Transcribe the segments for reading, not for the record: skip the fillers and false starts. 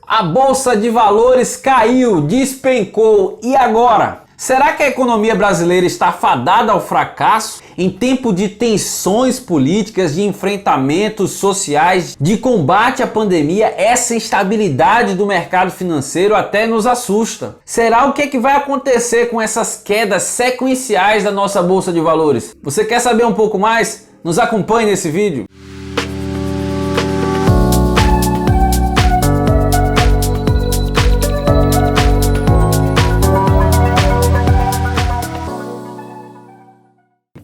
A Bolsa de Valores caiu, despencou, e agora? Será que a economia brasileira está fadada ao fracasso? Em tempo de tensões políticas, de enfrentamentos sociais, de combate à pandemia, essa instabilidade do mercado financeiro até nos assusta. Será o que vai acontecer com essas quedas sequenciais da nossa Bolsa de Valores? Você quer saber um pouco mais? Nos acompanhe nesse vídeo.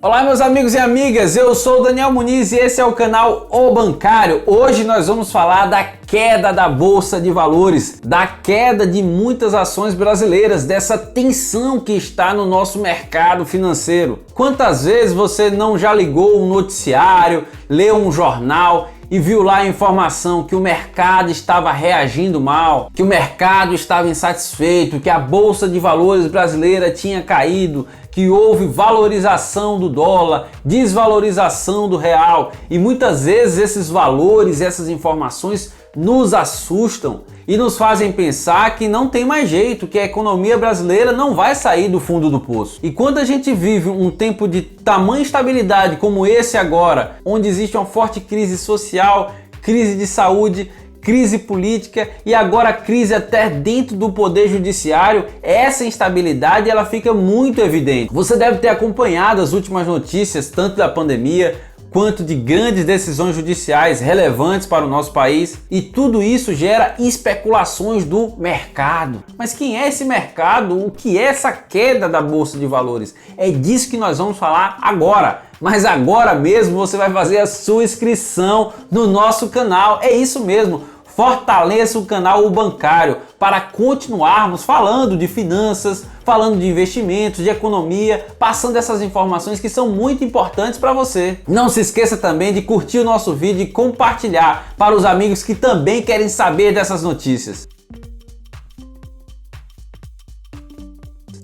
Olá meus amigos e amigas, eu sou o Daniel Muniz e esse é o canal O Bancário. Hoje nós vamos falar da queda da Bolsa de Valores, da queda de muitas ações brasileiras, dessa tensão que está no nosso mercado financeiro. Quantas vezes você não já ligou um noticiário, leu um jornal e viu lá a informação que o mercado estava reagindo mal, que o mercado estava insatisfeito, que a Bolsa de Valores brasileira tinha caído, que houve valorização do dólar, desvalorização do real, e muitas vezes esses valores, essas informações nos assustam e nos fazem pensar que não tem mais jeito, que a economia brasileira não vai sair do fundo do poço. E quando a gente vive um tempo de tamanha instabilidade como esse agora, onde existe uma forte crise social, crise de saúde, crise política e agora crise até dentro do poder judiciário, essa instabilidade ela fica muito evidente. Você deve ter acompanhado as últimas notícias tanto da pandemia quanto de grandes decisões judiciais relevantes para o nosso país, e tudo isso gera especulações do mercado. Mas quem é esse mercado? O que é essa queda da Bolsa de Valores? É disso que nós vamos falar agora. Mas agora mesmo você vai fazer a sua inscrição no nosso canal. É isso mesmo. Fortaleça o canal O Bancário para continuarmos falando de finanças, falando de investimentos, de economia, passando essas informações que são muito importantes para você. Não se esqueça também de curtir o nosso vídeo e compartilhar para os amigos que também querem saber dessas notícias.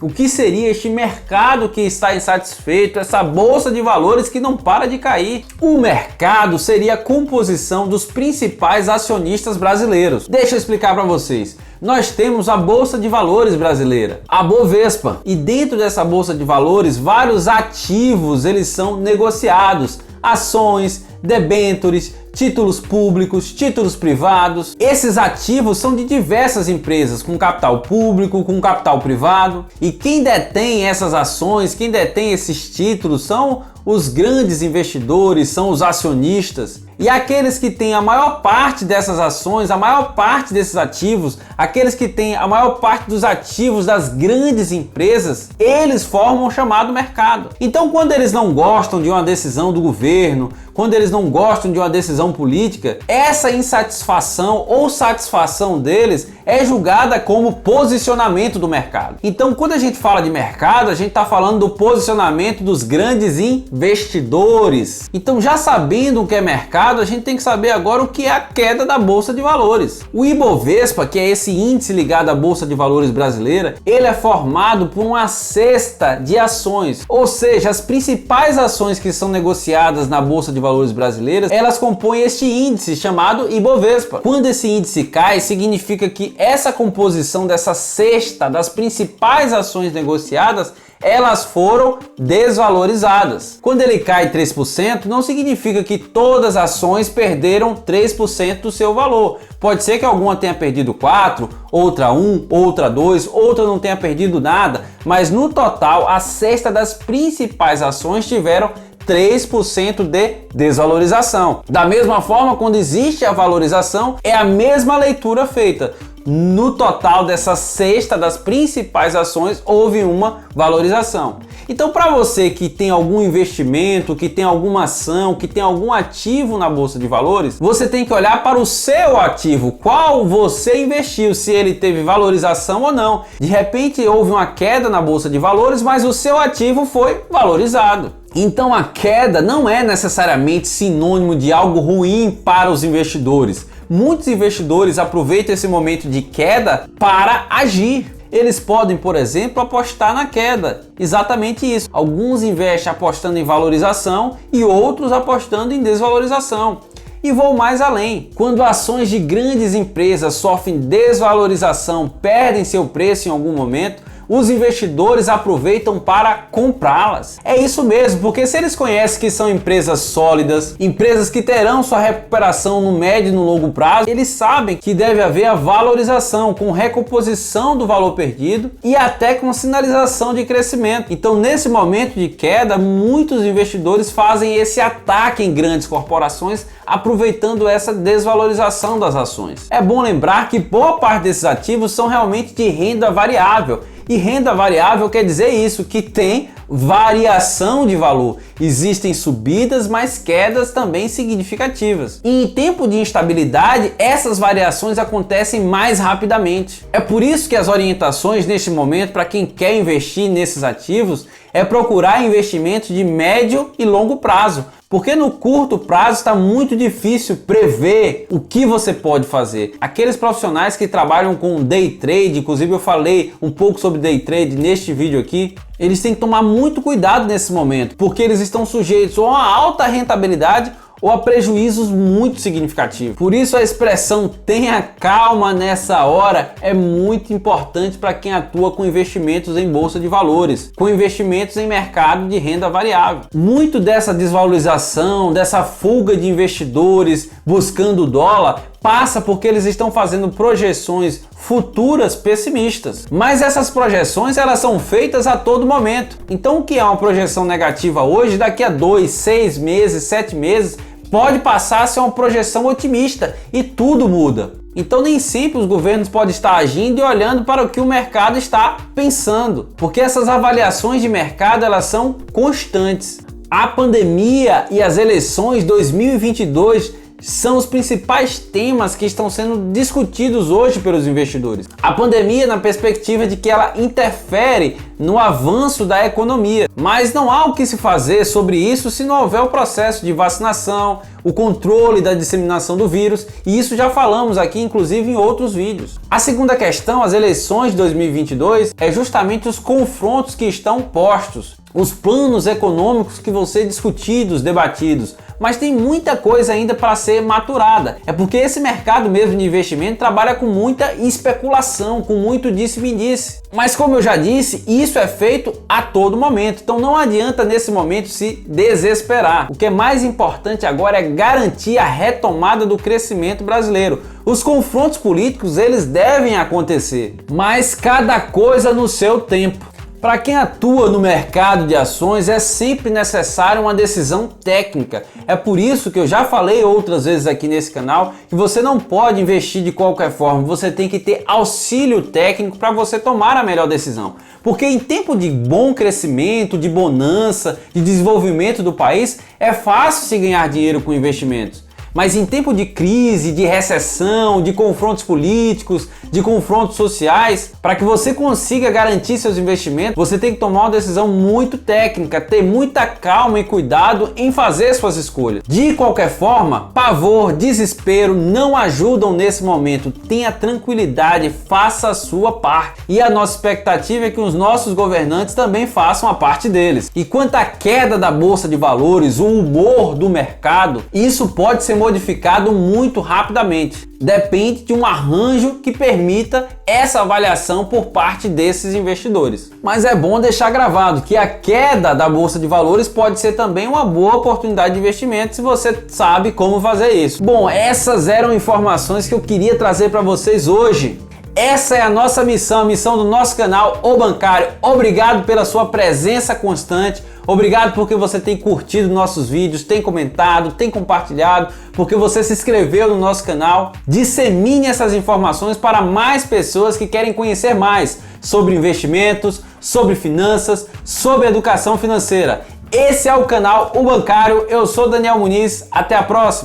O que seria este mercado que está insatisfeito, essa bolsa de valores que não para de cair? O mercado seria a composição dos principais acionistas brasileiros. Deixa eu explicar para vocês. Nós temos a Bolsa de Valores brasileira, a Bovespa, e dentro dessa Bolsa de Valores, vários ativos eles são negociados, ações, debêntures, títulos públicos, títulos privados. Esses ativos são de diversas empresas, com capital público, com capital privado, e quem detém essas ações, quem detém esses títulos são os grandes investidores, são os acionistas. E aqueles que têm a maior parte dessas ações, a maior parte desses ativos, aqueles que têm a maior parte dos ativos das grandes empresas, eles formam o chamado mercado. Então, quando eles não gostam de uma decisão do governo, quando eles não gostam de uma decisão política, essa insatisfação ou satisfação deles é julgada como posicionamento do mercado. Então, quando a gente fala de mercado, a gente está falando do posicionamento dos grandes investidores. Então, já sabendo o que é mercado, a gente tem que saber agora o que é a queda da Bolsa de Valores. O Ibovespa, que é esse índice ligado à Bolsa de Valores brasileira, ele é formado por uma cesta de ações, ou seja, as principais ações que são negociadas na Bolsa de Valores brasileiras, elas compõem este índice chamado Ibovespa. Quando esse índice cai, significa que essa composição dessa cesta das principais ações negociadas, elas foram desvalorizadas. Quando ele cai 3%, não significa que todas as ações perderam 3% do seu valor. Pode ser que alguma tenha perdido 4%, outra 1%, outra 2%, outra não tenha perdido nada, mas no total a cesta das principais ações tiveram 3% de desvalorização. Da mesma forma, quando existe a valorização, é a mesma leitura feita. No total dessa cesta das principais ações, houve uma valorização. Então, para você que tem algum investimento, que tem alguma ação, que tem algum ativo na Bolsa de Valores, você tem que olhar para o seu ativo, qual você investiu, se ele teve valorização ou não. De repente, houve uma queda na Bolsa de Valores, mas o seu ativo foi valorizado. Então, a queda não é necessariamente sinônimo de algo ruim para os investidores. Muitos investidores aproveitam esse momento de queda para agir. Eles podem, por exemplo, apostar na queda. Exatamente isso. Alguns investem apostando em valorização e outros apostando em desvalorização. E vou mais além. Quando ações de grandes empresas sofrem desvalorização, perdem seu preço em algum momento, os investidores aproveitam para comprá-las. É isso mesmo, porque se eles conhecem que são empresas sólidas, empresas que terão sua recuperação no médio e no longo prazo, eles sabem que deve haver a valorização com recomposição do valor perdido e até com sinalização de crescimento. Então, nesse momento de queda, muitos investidores fazem esse ataque em grandes corporações, aproveitando essa desvalorização das ações. É bom lembrar que boa parte desses ativos são realmente de renda variável. E renda variável quer dizer isso, que tem variação de valor. Existem subidas, mas quedas também significativas. E em tempo de instabilidade, essas variações acontecem mais rapidamente. É por isso que as orientações neste momento para quem quer investir nesses ativos é procurar investimentos de médio e longo prazo. Porque no curto prazo está muito difícil prever o que você pode fazer. Aqueles profissionais que trabalham com day trade, inclusive eu falei um pouco sobre day trade neste vídeo aqui, eles têm que tomar muito cuidado nesse momento, porque eles estão sujeitos a uma alta rentabilidade ou a prejuízos muito significativos. Por isso a expressão tenha calma nessa hora é muito importante para quem atua com investimentos em bolsa de valores, com investimentos em mercado de renda variável. Muito dessa desvalorização, dessa fuga de investidores buscando o dólar, passa porque eles estão fazendo projeções futuras pessimistas. Mas essas projeções elas são feitas a todo momento. Então o que é uma projeção negativa hoje, daqui a 2, 6 meses, 7 meses, pode passar a ser uma projeção otimista e tudo muda. Então nem sempre os governos podem estar agindo e olhando para o que o mercado está pensando, porque essas avaliações de mercado elas são constantes. A pandemia e as eleições 2022 são os principais temas que estão sendo discutidos hoje pelos investidores. A pandemia na perspectiva de que ela interfere no avanço da economia, mas não há o que se fazer sobre isso se não houver o processo de vacinação, o controle da disseminação do vírus, e isso já falamos aqui inclusive em outros vídeos. A segunda questão, as eleições de 2022, é justamente os confrontos que estão postos, os planos econômicos que vão ser discutidos, debatidos, mas tem muita coisa ainda para ser maturada. É porque esse mercado mesmo de investimento trabalha com muita especulação, com muito disse-me-disse. Mas como eu já disse, isso é feito a todo momento, então não adianta nesse momento se desesperar. O que é mais importante agora é garantir a retomada do crescimento brasileiro. Os confrontos políticos, eles devem acontecer, mas cada coisa no seu tempo. Para quem atua no mercado de ações é sempre necessário uma decisão técnica. É por isso que eu já falei outras vezes aqui nesse canal que você não pode investir de qualquer forma, você tem que ter auxílio técnico para você tomar a melhor decisão. Porque em tempo de bom crescimento, de bonança, de desenvolvimento do país, é fácil se ganhar dinheiro com investimentos. Mas em tempo de crise, de recessão, de confrontos políticos, de confrontos sociais, para que você consiga garantir seus investimentos, você tem que tomar uma decisão muito técnica, ter muita calma e cuidado em fazer suas escolhas. De qualquer forma, pavor, desespero não ajudam nesse momento. Tenha tranquilidade, faça a sua parte. E a nossa expectativa é que os nossos governantes também façam a parte deles. E quanto à queda da bolsa de valores, o humor do mercado, isso pode ser modificado muito rapidamente. Depende de um arranjo que permita essa avaliação por parte desses investidores. Mas é bom deixar gravado que a queda da bolsa de valores pode ser também uma boa oportunidade de investimento se você sabe como fazer isso. Bom, essas eram informações que eu queria trazer para vocês hoje. Essa é a nossa missão, a missão do nosso canal O Bancário. Obrigado pela sua presença constante. Obrigado porque você tem curtido nossos vídeos, tem comentado, tem compartilhado, porque você se inscreveu no nosso canal. Dissemine essas informações para mais pessoas que querem conhecer mais sobre investimentos, sobre finanças, sobre educação financeira. Esse é o canal O Bancário. Eu sou Daniel Muniz. Até a próxima!